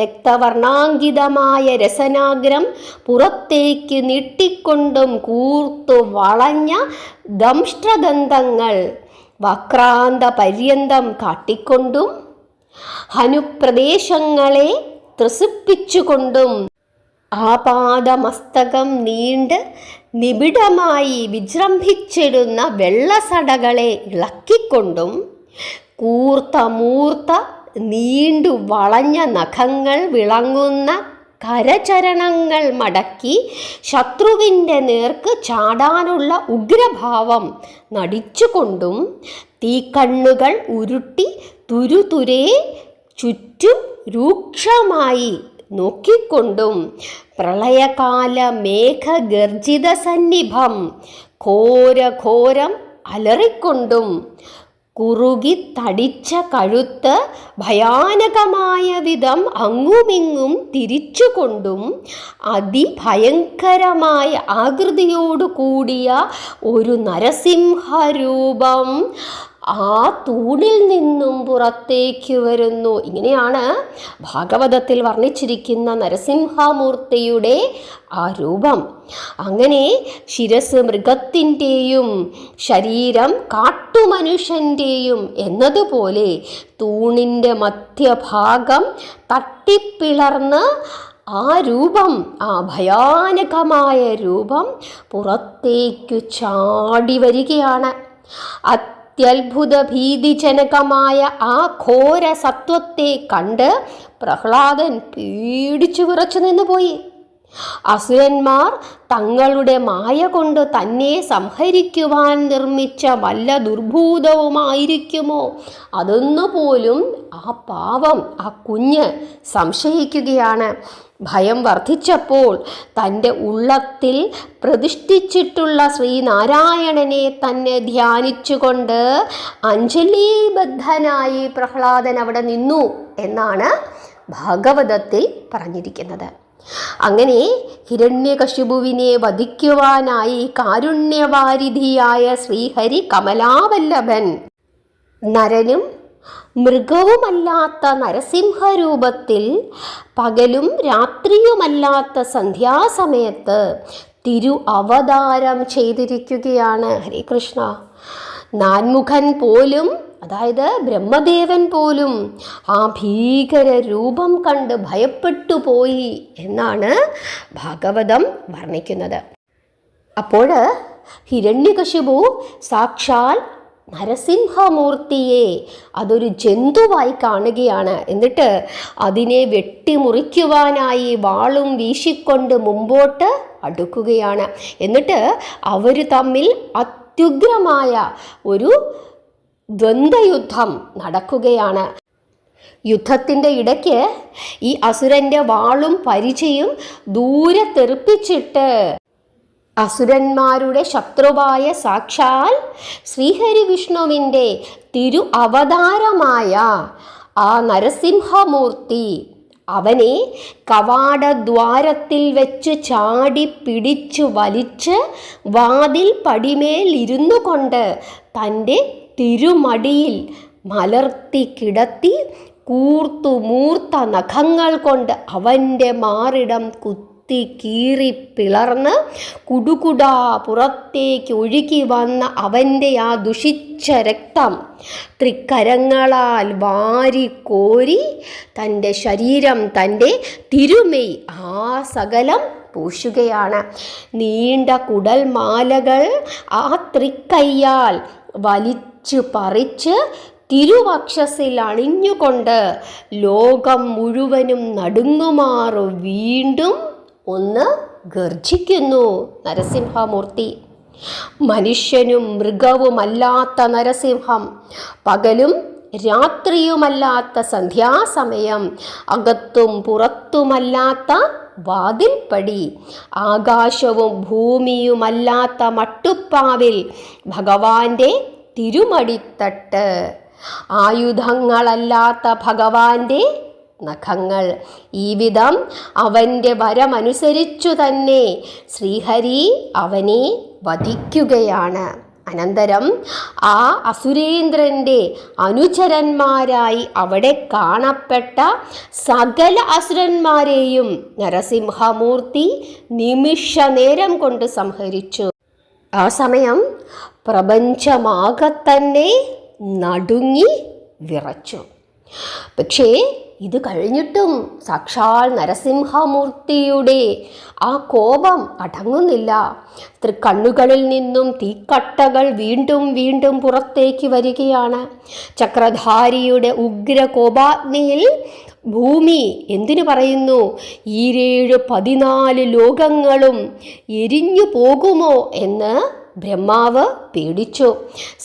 രക്തവർണാങ്കിതമായ രസനാഗ്രം പുറത്തേക്ക് നീട്ടിക്കൊണ്ടും കൂർത്തു വളഞ്ഞ ദംഷ്ട്രദന്തങ്ങൾ വക്രാന്ത പര്യന്തം കാട്ടിക്കൊണ്ടും ഹനുപ്രദേശങ്ങളെ ത്രസിപ്പിച്ചുകൊണ്ടും ആപാദമസ്തകം നീണ്ട് നിബിഡമായി വിജൃംഭിച്ചിടുന്ന വെള്ളസടകളെ ഇളക്കിക്കൊണ്ടും കൂർത്ത മൂർത്ത നീണ്ടു വളഞ്ഞ നഖങ്ങൾ വിളങ്ങുന്ന കരചരണങ്ങൾ മടക്കി ശത്രുവിൻ്റെ നേർക്ക് ചാടാനുള്ള ഉഗ്രഭാവം നടിച്ചുകൊണ്ടും തീക്കണ്ണുകൾ ഉരുട്ടി തുരുതുരേ ചുറ്റും രൂക്ഷമായി നോക്കിക്കൊണ്ടും പ്രളയകാല മേഘഗർജിത സന്നിഭം ഘോരഘോരം അലറിക്കൊണ്ടും കുറുകി തടിച്ച കഴുത്ത് ഭയാനകമായ വിധം അങ്ങുമിങ്ങും തിരിച്ചുകൊണ്ടും അതിഭയങ്കരമായ ആകൃതിയോടു കൂടിയ ഒരു നരസിംഹരൂപം ആ തൂണിൽ നിന്നും പുറത്തേക്ക് വരുന്നു. ഇങ്ങനെയാണ് ഭാഗവതത്തിൽ വർണ്ണിച്ചിരിക്കുന്ന നരസിംഹമൂർത്തിയുടെ ആ രൂപം. അങ്ങനെ ശിരസ് മൃഗത്തിൻ്റെയും ശരീരം കാട്ടുമനുഷ്യൻ്റെയും എന്നതുപോലെ തൂണിൻ്റെ മധ്യഭാഗം തട്ടിപ്പിളർന്ന് ആ രൂപം, ആ ഭയാനകമായ രൂപം പുറത്തേക്കു ചാടി വരികയാണ്. അത്യത്ഭുത ഭീതിജനകമായ ആ ഘോര സത്വത്തെ കണ്ട് പ്രഹ്ലാദൻ പേടിച്ചു വിറച്ചു നിന്നുപോയി. അസുരന്മാർ തങ്ങളുടെ മായ കൊണ്ട് തന്നെ സംഹരിക്കുവാൻ നിർമ്മിച്ച വല്ല ദുർഭൂതവുമായിരിക്കുമോ? അതൊന്നുപോലും ആ പാവം ആ കുഞ്ഞ് സംശയിക്കുകയാണ്. ഭയം വർദ്ധിച്ചപ്പോൾ തൻ്റെ ഉള്ളത്തിൽ പ്രതിഷ്ഠിച്ചിട്ടുള്ള ശ്രീനാരായണനെ തന്നെ ധ്യാനിച്ചുകൊണ്ട് അഞ്ജലിബദ്ധനായി പ്രഹ്ലാദൻ അവിടെ നിന്നു എന്നാണ് ഭാഗവതത്തിൽ പറഞ്ഞിരിക്കുന്നത്. അങ്ങനെ ഹിരണ്യകശിപുവിനെ വധിക്കുവാനായി കാരുണ്യവാരിധിയായ ശ്രീഹരി കമലാവല്ലഭൻ നരനും മൃഗവുമല്ലാത്ത നരസിംഹരൂപത്തിൽ പകലും രാത്രിയുമല്ലാത്ത സന്ധ്യാസമയത്ത് അവതാരം ചെയ്തിരിക്കുകയാണ്. ഹരേ കൃഷ്ണ. നാൻമുഖൻ പോലും, അതായത് ബ്രഹ്മദേവൻ പോലും ആ ഭീകര രൂപം കണ്ട് ഭയപ്പെട്ടു പോയി എന്നാണ് ഭാഗവതം വർണ്ണിക്കുന്നത്. അപ്പോൾ ഹിരണ്യകശിപു സാക്ഷാൽ നരസിംഹമൂർത്തിയെ അതൊരു ജന്തുവായി കാണുകയാണ്. എന്നിട്ട് അതിനെ വെട്ടിമുറിക്കുവാനായി വാളും വീശിക്കൊണ്ട് മുമ്പോട്ട് അടുക്കുകയാണ്. എന്നിട്ട് അവർ തമ്മിൽ അത്യുഗ്രമായ ഒരു ദ്വന്ദ്വയുദ്ധം നടക്കുകയാണ്. യുദ്ധത്തിൻ്റെ ഇടയ്ക്ക് ഈ അസുരൻ്റെ വാളും പരിചയും ദൂരെ തെറിപ്പിച്ചിട്ട് അസുരന്മാരുടെ ശത്രുവായ സാക്ഷാൽ ശ്രീഹരി വിഷ്ണുവിൻ്റെ അവതാരമായ ആ നരസിംഹമൂർത്തി അവനെ കവാടദ്വാരത്തിൽ വെച്ച് ചാടി പിടിച്ചു വലിച്ച് വാതിൽ പടിമേൽ ഇരുന്നു കൊണ്ട് തൻ്റെ തിരുമടിയിൽ മലർത്തി കിടത്തി കൂർത്തുമൂർത്ത നഖങ്ങൾ കൊണ്ട് അവൻ്റെ മാറിടം കീറി പിളർന്ന് കുടുകുടാ പുറത്തേക്ക് ഒഴുകി വന്ന അവൻ്റെ ആ ദുഷിച്ച രക്തം തൃക്കരങ്ങളാൽ വാരിക്കോരി തൻ്റെ ശരീരം, തൻ്റെ തിരുമെയ് ആ സകലം പൂശുകയാണ്. നീണ്ട കുടൽമാലകൾ ആ തൃക്കയ്യാൽ വലിച്ചു പറിച്ച് തിരുവക്ഷസിൽ അണിഞ്ഞുകൊണ്ട് ലോകം മുഴുവനും നടുങ്ങുമാറു വീണ്ടും ഒന്ന് ഗർജിക്കുന്നു നരസിംഹമൂർത്തി. മനുഷ്യനും മൃഗവുമല്ലാത്ത നരസിംഹം, പകലും രാത്രിയുമല്ലാത്ത സന്ധ്യാസമയം, അകത്തും പുറത്തുമല്ലാത്ത വാതിൽപ്പടി, ആകാശവും ഭൂമിയുമല്ലാത്ത മട്ടുപ്പാവിൽ ഭഗവാന്റെ തിരുമടിത്തട്ട്, ആയുധങ്ങളല്ലാത്ത ഭഗവാന്റെ നഖങ്ങൾ. ഈ വിധം അവൻ്റെ വരമനുസരിച്ചു തന്നെ ശ്രീഹരി അവനെ വധിക്കുകയാണ്. അനന്തരം ആ അസുരേന്ദ്രൻ്റെ അനുചരന്മാരായി അവിടെ കാണപ്പെട്ട സകല അസുരന്മാരെയും നരസിംഹമൂർത്തി നിമിഷ നേരം കൊണ്ട് സംഹരിച്ചു. ആ സമയം പ്രപഞ്ചമാകെ തന്നെ നടുങ്ങി വിറച്ചു. പക്ഷേ ഇത് കഴിഞ്ഞിട്ടും സാക്ഷാൽ നരസിംഹമൂർത്തിയുടെ ആ കോപം അടങ്ങുന്നില്ല. തൃക്കണ്ണുകളിൽ നിന്നും തീക്കട്ടകൾ വീണ്ടും വീണ്ടും പുറത്തേക്ക് വരികയാണ്. ചക്രധാരിയുടെ ഉഗ്ര കോപാഗ്നിയിൽ ഭൂമി എന്തിനു പറയുന്നു, 14 ലോകങ്ങളും എരിഞ്ഞു പോകുമോ എന്ന് ബ്രഹ്മാവ് പേടിച്ചു.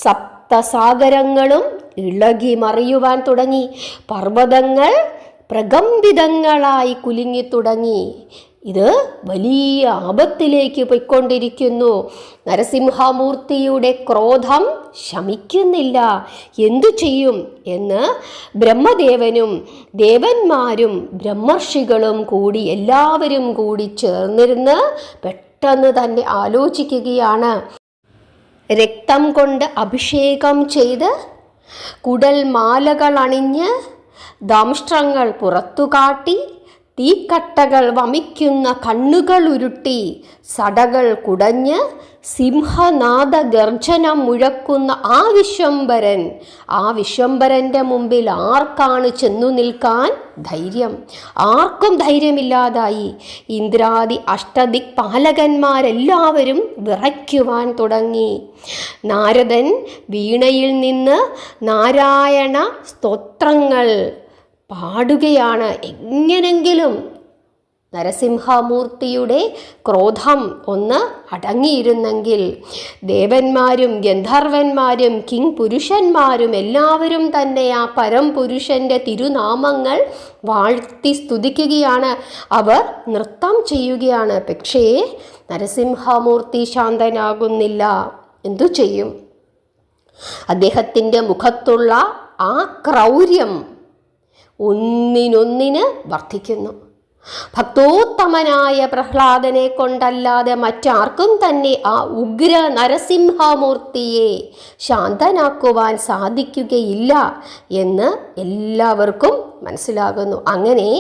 സപ്തസാഗരങ്ങളും ഇളകി മറിയുവാൻ തുടങ്ങി. പർവ്വതങ്ങൾ പ്രകമ്പിതങ്ങളായി കുലുങ്ങി തുടങ്ങി. ഇത് വലിയ ആപത്തിലേക്ക് പോയിക്കൊണ്ടിരിക്കുന്നു. നരസിംഹമൂർത്തിയുടെ ക്രോധം ശമിക്കുന്നില്ല. എന്തു ചെയ്യും എന്ന് ബ്രഹ്മദേവനും ദേവന്മാരും ബ്രഹ്മർഷികളും കൂടി എല്ലാവരും കൂടി ചേർന്നിരുന്ന് പെട്ടെന്ന് തന്നെ ആലോചിക്കുകയാണ്. രക്തം കൊണ്ട് അഭിഷേകം ചെയ്ത് കുടൽമാലകൾ അണിഞ്ഞ് ദംഷ്ട്രങ്ങൾ പുറത്തു കാട്ടി തീക്കട്ടകൾ വമിക്കുന്ന കണ്ണുകൾ ഉരുട്ടി സടകൾ കുടഞ്ഞ് സിംഹനാദ ഗർജനം മുഴക്കുന്ന ആ വിശ്വംഭരൻ്റെ മുമ്പിൽ ആർക്കാണ് ചെന്നു നിൽക്കാൻ ധൈര്യം? ആർക്കും ധൈര്യമില്ലാതായി. ഇന്ദ്രാദി അഷ്ടദിക് പാലകന്മാരെല്ലാവരും വിറയ്ക്കുവാൻ തുടങ്ങി. നാരദൻ വീണയിൽ നിന്ന് നാരായണ സ്തോത്രങ്ങൾ പാടുകയാണ്. എങ്ങനെങ്കിലും നരസിംഹമൂർത്തിയുടെ ക്രോധം ഒന്ന് അടങ്ങിയിരുന്നെങ്കിൽ ദേവന്മാരും ഗന്ധർവന്മാരും കിംപുരുഷന്മാരും എല്ലാവരും തന്നെ ആ പരംപുരുഷന്റെ തിരുനാമങ്ങൾ വാഴ്ത്തി സ്തുതിക്കുകയാണ്, അവർ നൃത്തം ചെയ്യുകയാണ്. പക്ഷേ നരസിംഹമൂർത്തി ശാന്തനാകുന്നില്ല. എന്തു ചെയ്യും? അദ്ദേഹത്തിൻ്റെ മുഖത്തുള്ള ആ ക്രൗര്യം ഒന്നിനൊന്നിന് വർദ്ധിക്കുന്നു. ഭക്തോത്തമനായ പ്രഹ്ലാദനെ കൊണ്ടല്ലാതെ മറ്റാർക്കും തന്നെ ആ ഉഗ്ര നരസിംഹമൂർത്തിയെ ശാന്തനാക്കുവാൻ സാധിക്കുകയില്ല എന്ന് എല്ലാവർക്കും മനസ്സിലാകുന്നു. അങ്ങനെ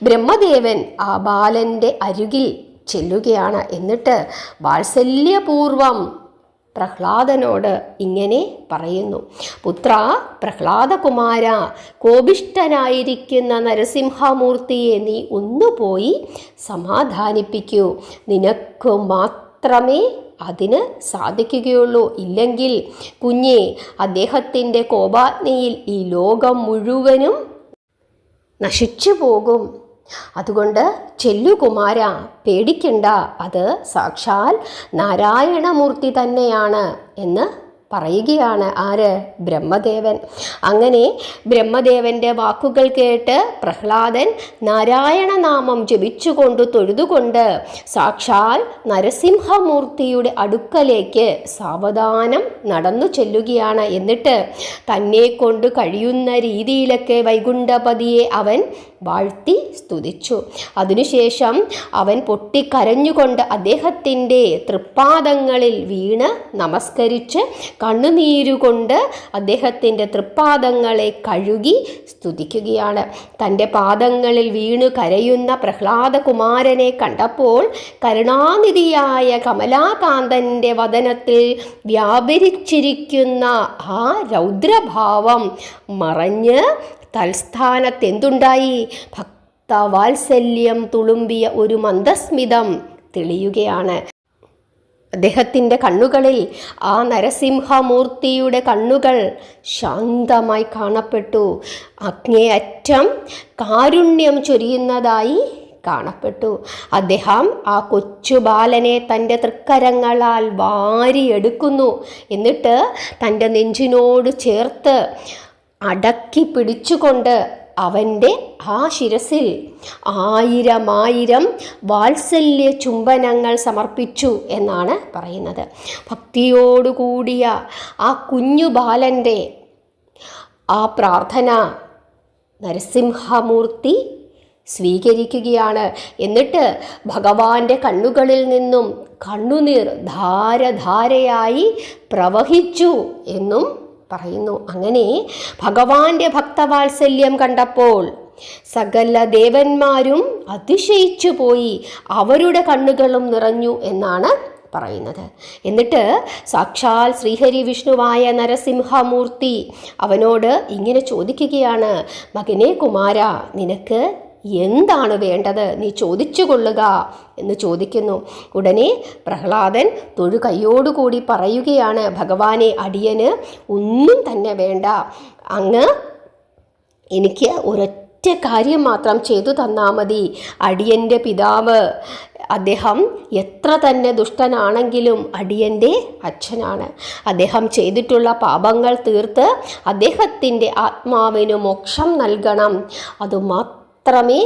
ബ്രഹ്മദേവൻ ആ ബാലൻ്റെ അരികിൽ ചെല്ലുകയാണ്. എന്നിട്ട് വാത്സല്യപൂർവം പ്രഹ്ലാദനോട് ഇങ്ങനെ പറയുന്നു: പുത്ര പ്രഹ്ലാദകുമാര, കോപിഷ്ഠനായിരിക്കുന്ന നരസിംഹമൂർത്തിയെ നീ ഒന്നുപോയി സമാധാനിപ്പിക്കൂ. നിനക്ക് മാത്രമേ അതിന് സാധിക്കുകയുള്ളൂ. ഇല്ലെങ്കിൽ കുഞ്ഞെ, അദ്ദേഹത്തിൻ്റെ കോപാഗ്നിയിൽ ഈ ലോകം മുഴുവനും നശിച്ചു പോകും. അതുകൊണ്ട് ചെല്ലു കുമാര, പേടിക്കണ്ട, അത് സാക്ഷാൽ നാരായണമൂർത്തി തന്നെയാണ് എന്ന് പറയുകയാണ്. ആര്? ബ്രഹ്മദേവൻ. അങ്ങനെ ബ്രഹ്മദേവൻ്റെ വാക്കുകൾ കേട്ട് പ്രഹ്ലാദൻ നാരായണ നാമം ജപിച്ചുകൊണ്ട് തൊഴുതുകൊണ്ട് സാക്ഷാൽ നരസിംഹമൂർത്തിയുടെ അടുക്കലേക്ക് സാവധാനം നടന്നു ചെല്ലുകയാണ്. എന്നിട്ട് തന്നെ കൊണ്ട് കഴിയുന്ന രീതിയിലൊക്കെ വൈകുണ്ഠപതിയെ അവൻ വാഴ്ത്തി സ്തുതിച്ചു. അതിനുശേഷം അവൻ പൊട്ടിക്കരഞ്ഞുകൊണ്ട് അദ്ദേഹത്തിൻ്റെ തൃപ്പാദങ്ങളിൽ വീണ് നമസ്കരിച്ച് കണ്ണുനീരുകൊണ്ട് അദ്ദേഹത്തിൻ്റെ തൃപ്പാദങ്ങളെ കഴുകി സ്തുതിക്കുകയാണ്. തൻ്റെ പാദങ്ങളിൽ വീണു കരയുന്ന പ്രഹ്ലാദകുമാരനെ കണ്ടപ്പോൾ കരുണാനിധിയായ കമലാകാന്തൻ്റെ വദനത്തിൽ വ്യാപരിച്ചിരിക്കുന്ന ആ രൗദ്രഭാവം മറഞ്ഞ് തൽസ്ഥാനത്ത് എന്തുണ്ടായി? ഭക്തവാത്സല്യം തുളുമ്പിയ ഒരു മന്ദസ്മിതം തെളിയുകയാണ്. അദ്ദേഹത്തിൻ്റെ കണ്ണുകളിൽ, ആ നരസിംഹമൂർത്തിയുടെ കണ്ണുകൾ ശാന്തമായി കാണപ്പെട്ടു. അങ്ങേയറ്റം കാരുണ്യം ചൊരിയുന്നതായി കാണപ്പെട്ടു. അദ്ദേഹം ആ കൊച്ചു ബാലനെ തൻ്റെ തൃക്കരങ്ങളാൽ വാരിയെടുക്കുന്നു. എന്നിട്ട് തൻ്റെ നെഞ്ചിനോട് ചേർത്ത് അടക്കി പിടിച്ചുകൊണ്ട് അവൻ്റെ ആ ശിരസിൽ 1000 വാത്സല്യ ചുംബനങ്ങൾ സമർപ്പിച്ചു എന്നാണ് പറയുന്നത്. ഭക്തിയോടുകൂടിയ ആ കുഞ്ഞു ബാലൻ്റെ ആ പ്രാർത്ഥന നരസിംഹമൂർത്തി സ്വീകരിക്കുകയാണ്. എന്നിട്ട് ഭഗവാന്റെ കണ്ണുകളിൽ നിന്നും കണ്ണുനീർ ധാരധാരയായി പ്രവഹിച്ചു എന്നും പറയുന്നു. അങ്ങനെ ഭഗവാന്റെ ഭക്തവാത്സല്യം കണ്ടപ്പോൾ സകല ദേവന്മാരും അതിശയിച്ചു പോയി, അവരുടെ കണ്ണുകളും നിറഞ്ഞു എന്നാണ് പറയുന്നത്. എന്നിട്ട് സാക്ഷാൽ ശ്രീഹരി വിഷ്ണുവായ നരസിംഹമൂർത്തി അവനോട് ഇങ്ങനെ ചോദിക്കുകയാണ്: മകനെ കുമാര, നിനക്ക് എന്താണ് വേണ്ടത്? നീ ചോദിച്ചു കൊള്ളുക എന്ന് ചോദിക്കുന്നു. ഉടനെ പ്രഹ്ലാദൻ തൊഴുകൈയോടുകൂടി പറയുകയാണ്: ഭഗവാനെ, അടിയന് ഒന്നും തന്നെ വേണ്ട. അങ്ങ് എനിക്ക് ഒരൊറ്റ കാര്യം മാത്രം ചെയ്തു തന്നാൽ മതി. അടിയൻ്റെ പിതാവ്, അദ്ദേഹം എത്ര തന്നെ ദുഷ്ടനാണെങ്കിലും അടിയൻ്റെ അച്ഛനാണ്. അദ്ദേഹം ചെയ്തിട്ടുള്ള പാപങ്ങൾ തീർത്ത് അദ്ദേഹത്തിൻ്റെ ആത്മാവിന് മോക്ഷം നൽകണം. അതുമാത്രമേ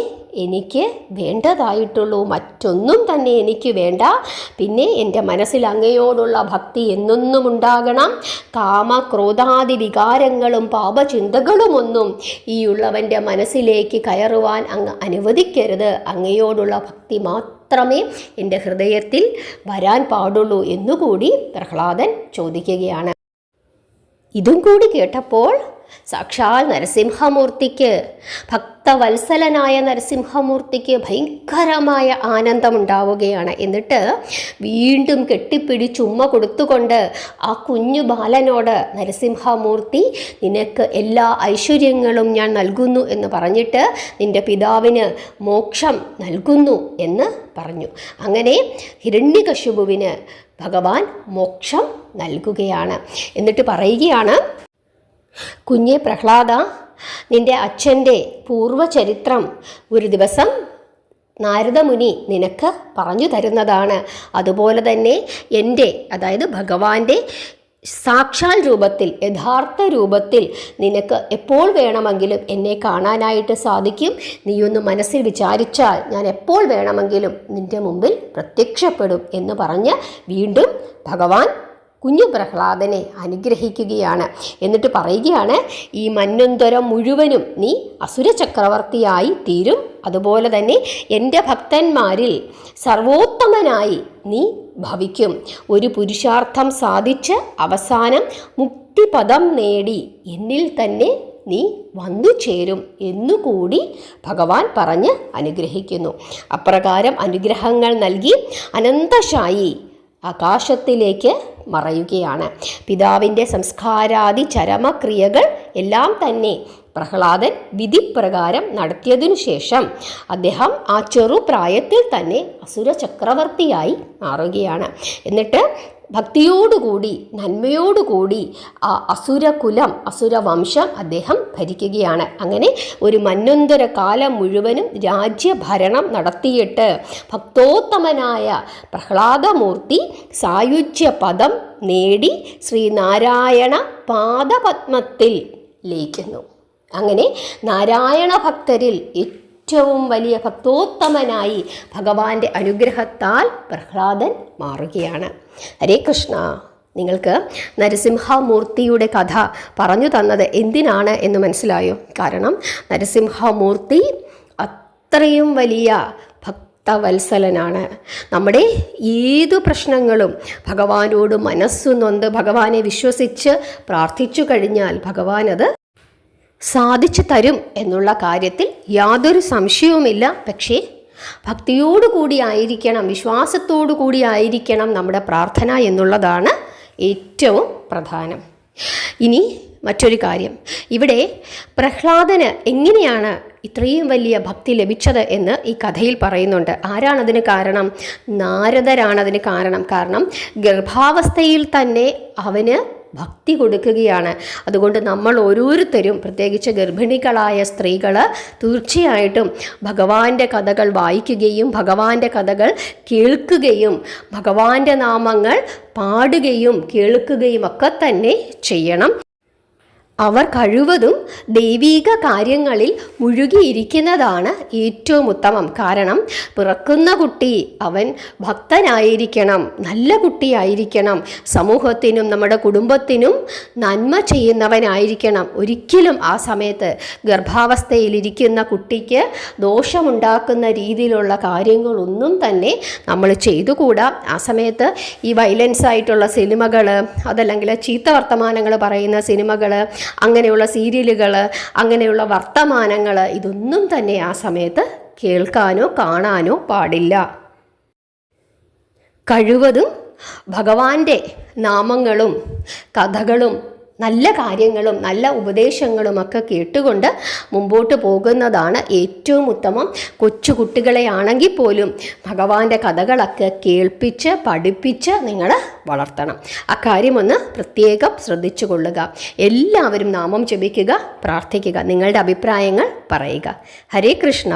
എനിക്ക് വേണ്ടതായിട്ടുള്ളൂ. മറ്റൊന്നും തന്നെ എനിക്ക് വേണ്ട. പിന്നെ എൻ്റെ മനസ്സിൽ അങ്ങയോടുള്ള ഭക്തി എന്നെന്നും ഉണ്ടാകണം. കാമക്രോധാദി വികാരങ്ങളും പാപചിന്തകളുമൊന്നും ഈ ഉള്ളവൻ്റെ മനസ്സിലേക്ക് കയറുവാൻ അങ്ങ് അനുവദിക്കരുത്. അങ്ങയോടുള്ള ഭക്തി മാത്രമേ എൻ്റെ ഹൃദയത്തിൽ വരാൻ പാടുള്ളൂ എന്നുകൂടി പ്രഹ്ലാദൻ ചോദിക്കുകയാണ്. ഇതും കൂടി കേട്ടപ്പോൾ സാക്ഷാൽ നരസിംഹമൂർത്തിക്ക്, ഭക്തവത്സലനായ നരസിംഹമൂർത്തിക്ക് ഭയങ്കരമായ ആനന്ദമുണ്ടാവുകയാണ്. എന്നിട്ട് വീണ്ടും കെട്ടിപ്പിടിച്ചുമ്മ കൊടുത്തുകൊണ്ട് ആ കുഞ്ഞു ബാലനോട് നരസിംഹമൂർത്തി, നിനക്ക് എല്ലാ ഐശ്വര്യങ്ങളും ഞാൻ നൽകുന്നു എന്ന് പറഞ്ഞിട്ട് നിൻ്റെ പിതാവിന് മോക്ഷം നൽകുന്നു എന്ന് പറഞ്ഞു. അങ്ങനെ ഹിരണ്യകശിപുവിന് ഭഗവാൻ മോക്ഷം നൽകുകയാണ്. എന്നിട്ട് പറയുകയാണ്: കുഞ്ഞെ പ്രഹ്ലാദ, നിൻ്റെ അച്ഛൻ്റെ പൂർവ്വചരിത്രം ഒരു ദിവസം നാരദമുനി നിനക്ക് പറഞ്ഞു തരുന്നതാണ്. അതുപോലെ തന്നെ എൻ്റെ, അതായത് ഭഗവാന്റെ സാക്ഷാൽ രൂപത്തിൽ, യഥാർത്ഥ രൂപത്തിൽ നിനക്ക് എപ്പോൾ വേണമെങ്കിലും എന്നെ കാണാനായിട്ട് സാധിക്കും. നീയൊന്ന് മനസ്സിൽ വിചാരിച്ചാൽ ഞാൻ എപ്പോൾ വേണമെങ്കിലും നിൻ്റെ മുമ്പിൽ പ്രത്യക്ഷപ്പെടും എന്ന് പറഞ്ഞ് വീണ്ടും ഭഗവാൻ കുഞ്ഞു പ്രഹ്ലാദനെ അനുഗ്രഹിക്കുകയാണ്. എന്നിട്ട് പറയുകയാണ്, ഈ മന്വന്തരം മുഴുവനും നീ അസുര ചക്രവർത്തിയായി തീരും. അതുപോലെ തന്നെ എൻ്റെ ഭക്തന്മാരിൽ സർവോത്തമനായി നീ ഭവിക്കും. ഒരു പുരുഷാർത്ഥം സാധിച്ച് അവസാനം മുക്തിപദം നേടി എന്നിൽ തന്നെ നീ വന്നു ചേരും എന്നുകൂടി ഭഗവാൻ പറഞ്ഞ് അനുഗ്രഹിക്കുന്നു. അപ്രകാരം അനുഗ്രഹങ്ങൾ നൽകി അനന്തശായി ആകാശത്തിലേക്ക് മറയുകയാണ്. പിതാവിൻ്റെ സംസ്കാരാദി ചരമക്രിയകൾ എല്ലാം തന്നെ പ്രഹ്ലാദൻ വിധിപ്രകാരം നടത്തിയതിനു ശേഷം അദ്ദേഹം ആ ചെറുപ്രായത്തിൽ തന്നെ അസുര ചക്രവർത്തിയായി മാറുകയാണ്. എന്നിട്ട് ഭക്തിയോടുകൂടി, നന്മയോടുകൂടി ആ അസുരകുലം, അസുരവംശം അദ്ദേഹം ഭരിക്കുകയാണ്. അങ്ങനെ ഒരു മന്വന്തര കാലം മുഴുവനും രാജ്യഭരണം നടത്തിയിട്ട് ഭക്തോത്തമനായ പ്രഹ്ലാദമൂർത്തി സായുജ്യ പദം നേടി ശ്രീനാരായണ പാദപത്മത്തിൽ ലയിക്കുന്നു. അങ്ങനെ നാരായണ ഭക്തരിൽ ഏറ്റവും വലിയ ഭക്തോത്തമനായി ഭഗവാന്റെ അനുഗ്രഹത്താൽ പ്രഹ്ലാദൻ മാറുകയാണ്. ഹരേ കൃഷ്ണ. നിങ്ങൾക്ക് നരസിംഹമൂർത്തിയുടെ കഥ പറഞ്ഞു തന്നത് എന്തിനാണ് എന്ന് മനസ്സിലായോ? കാരണം നരസിംഹമൂർത്തി അത്രയും വലിയ ഭക്തവത്സലനാണ്. നമ്മുടെ ഏതു പ്രശ്നങ്ങളും ഭഗവാനോട് മനസ്സു നൊന്ത് ഭഗവാനെ വിശ്വസിച്ച് പ്രാർത്ഥിച്ചു കഴിഞ്ഞാൽ ഭഗവാൻ അത് സാധിച്ചു തരും എന്നുള്ള കാര്യത്തിൽ യാതൊരു സംശയവുമില്ല. പക്ഷേ ഭക്തിയോടുകൂടി ആയിരിക്കണം, വിശ്വാസത്തോടു കൂടി ആയിരിക്കണം നമ്മുടെ പ്രാർത്ഥന എന്നുള്ളതാണ് ഏറ്റവും പ്രധാനം. ഇനി മറ്റൊരു കാര്യം, ഇവിടെ പ്രഹ്ലാദന് എങ്ങനെയാണ് ഇത്രയും വലിയ ഭക്തി ലഭിച്ചത് എന്ന് ഈ കഥയിൽ പറയുന്നുണ്ട്. ആരാണതിന് കാരണം? നാരദരാണതിന് കാരണം. കാരണം ഗർഭാവസ്ഥയിൽ തന്നെ അവന് ഭക്തി കൊടുക്കുകയാണ്. അതുകൊണ്ട് നമ്മൾ ഓരോരുത്തരും, പ്രത്യേകിച്ച് ഗർഭിണികളായ സ്ത്രീകൾ, തീർച്ചയായിട്ടും ഭഗവാന്റെ കഥകൾ വായിക്കുകയും ഭഗവാന്റെ കഥകൾ കേൾക്കുകയും ഭഗവാന്റെ നാമങ്ങൾ പാടുകയും കേൾക്കുകയും ഒക്കെ തന്നെ ചെയ്യണം. അവർ കഴിവതും ദൈവീക കാര്യങ്ങളിൽ മുഴുകിയിരിക്കുന്നതാണ് ഏറ്റവും ഉത്തമം. കാരണം പിറക്കുന്ന കുട്ടി അവൻ ഭക്തനായിരിക്കണം, നല്ല കുട്ടിയായിരിക്കണം, സമൂഹത്തിനും നമ്മുടെ കുടുംബത്തിനും നന്മ ചെയ്യുന്നവനായിരിക്കണം. ഒരിക്കലും ആ സമയത്ത് ഗർഭാവസ്ഥയിലിരിക്കുന്ന കുട്ടിക്ക് ദോഷമുണ്ടാക്കുന്ന രീതിയിലുള്ള കാര്യങ്ങളൊന്നും തന്നെ നമ്മൾ ചെയ്തുകൂടാ. ആ സമയത്ത് ഈ വയലൻസ് ആയിട്ടുള്ള സിനിമകൾ, അതല്ലെങ്കിൽ ചീത്ത വർത്തമാനങ്ങൾ പറയുന്ന സിനിമകൾ, അങ്ങനെയുള്ള സീരിയലുകൾ, അങ്ങനെയുള്ള വർത്തമാനങ്ങൾ, ഇതൊന്നും തന്നെ ആ സമയത്ത് കേൾക്കാനോ കാണാനോ പാടില്ല. കഴിവതും ഭഗവാന്റെ നാമങ്ങളും കഥകളും നല്ല കാര്യങ്ങളും നല്ല ഉപദേശങ്ങളുമൊക്കെ കേട്ടുകൊണ്ട് മുമ്പോട്ട് പോകുന്നതാണ് ഏറ്റവും ഉത്തമം. കൊച്ചു കുട്ടികളെ ആണെങ്കിൽ പോലും ഭഗവാന്റെ കഥകളൊക്കെ കേൾപ്പിച്ച് പഠിപ്പിച്ച് നിങ്ങൾ വളർത്തണം. അക്കാര്യമൊന്ന് പ്രത്യേകം ശ്രദ്ധിച്ചു കൊള്ളുക. എല്ലാവരും നാമം ജപിക്കുക, പ്രാർത്ഥിക്കുക, നിങ്ങളുടെ അഭിപ്രായങ്ങൾ പറയുക. ഹരേ കൃഷ്ണ.